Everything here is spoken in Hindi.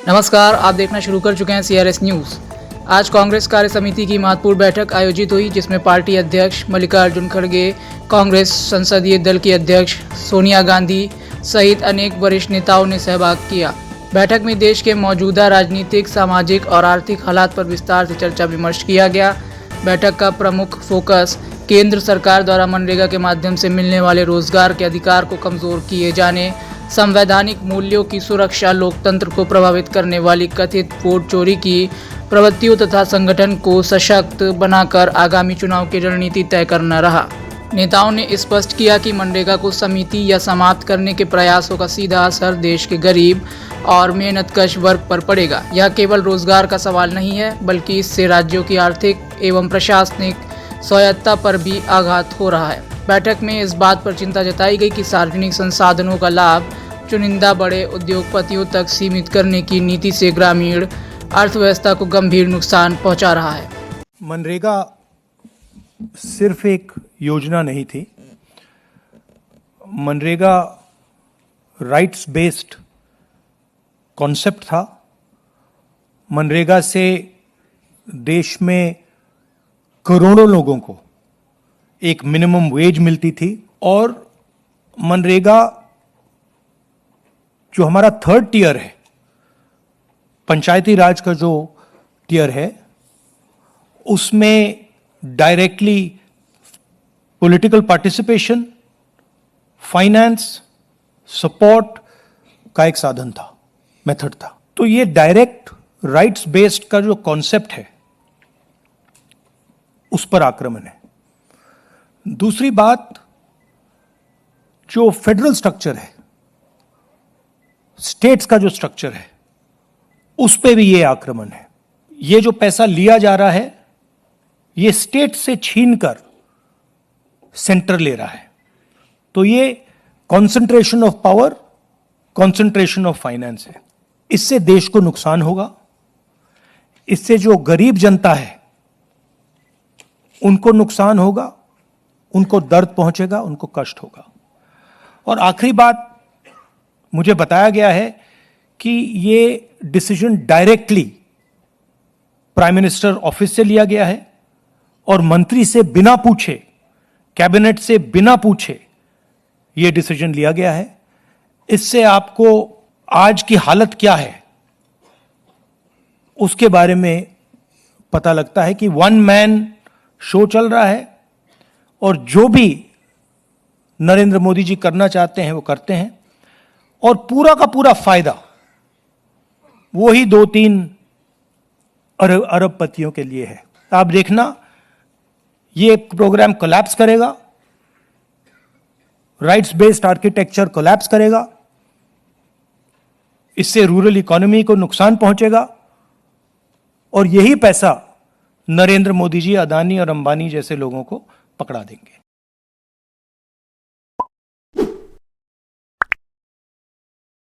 नमस्कार, आप देखना शुरू कर चुके हैं CRS न्यूज़। आज कांग्रेस कार्य समिति की महत्वपूर्ण बैठक आयोजित हुई, जिसमें पार्टी अध्यक्ष मल्लिकार्जुन खड़गे, कांग्रेस संसदीय दल की अध्यक्ष सोनिया गांधी सहित अनेक वरिष्ठ नेताओं ने सहभाग किया। बैठक में देश के मौजूदा राजनीतिक, सामाजिक और आर्थिक हालात पर विस्तार से चर्चा विमर्श किया गया। बैठक का प्रमुख फोकस केंद्र सरकार द्वारा मनरेगा के माध्यम से मिलने वाले रोजगार के अधिकार को कमजोर किए जाने, संवैधानिक मूल्यों की सुरक्षा, लोकतंत्र को प्रभावित करने वाली कथित वोट चोरी की प्रवृत्तियों तथा संगठन को सशक्त बनाकर आगामी चुनाव की रणनीति तय करना रहा। नेताओं ने स्पष्ट किया कि मनरेगा को समिति या समाप्त करने के प्रयासों का सीधा असर देश के गरीब और मेहनतकश वर्ग पर पड़ेगा। यह केवल रोजगार का सवाल नहीं है, बल्कि इससे राज्यों की आर्थिक एवं प्रशासनिक स्वायत्तता पर भी आघात हो रहा है। बैठक में इस बात पर चिंता जताई गई कि सार्वजनिक संसाधनों का लाभ चुनिंदा बड़े उद्योगपतियों तक सीमित करने की नीति से ग्रामीण अर्थव्यवस्था को गंभीर नुकसान पहुंचा रहा है। मनरेगा सिर्फ एक योजना नहीं थी। मनरेगा राइट्स बेस्ड कॉन्सेप्ट था। मनरेगा से देश में करोड़ों लोगों को एक मिनिमम वेज मिलती थी और मनरेगा जो हमारा थर्ड टियर है, पंचायती राज का जो टियर है, उसमें directly political participation, finance, support का एक साधन था, मेथड था। तो ये डायरेक्ट राइट्स बेस्ड का जो कॉन्सेप्ट है, उस पर आक्रमण है। दूसरी बात, जो फेडरल स्ट्रक्चर है, स्टेट्स का जो स्ट्रक्चर है, उस पे भी ये आक्रमण है। ये जो पैसा लिया जा रहा है, ये स्टेट से छीनकर सेंटर ले रहा है। तो ये concentration of power, concentration of finance है। इससे देश को नुकसान होगा। इससे जो गरीब जनता है, उनको नुकसान होगा, उनको दर्द पहुंचेगा, उनको कष्ट होगा। और आखिरी बात, मुझे बताया गया है कि ये decision directly prime minister office से लिया गया है और मंत्री से बिना पूछे, कैबिनेट से बिना पूछे ये डिसीजन लिया गया है। इससे आपको आज की हालत क्या है उसके बारे में पता लगता है कि वन मैन शो चल रहा है और जो भी नरेंद्र मोदी जी करना चाहते हैं वो करते हैं और पूरा का पूरा फायदा वो ही 2-3 अरबपतियों के लिए है। आप देखना, ये प्रोग्राम कोलैप्स करेगा, राइट्स बेस्ड आर्किटेक्चर कोलैप्स करेगा। इससे रूरल इकोनॉमी को नुकसान पहुंचेगा और यही पैसा नरेंद्र मोदी जी अदानी और अंबानी जैसे लोगों को पकड़ा देंगे।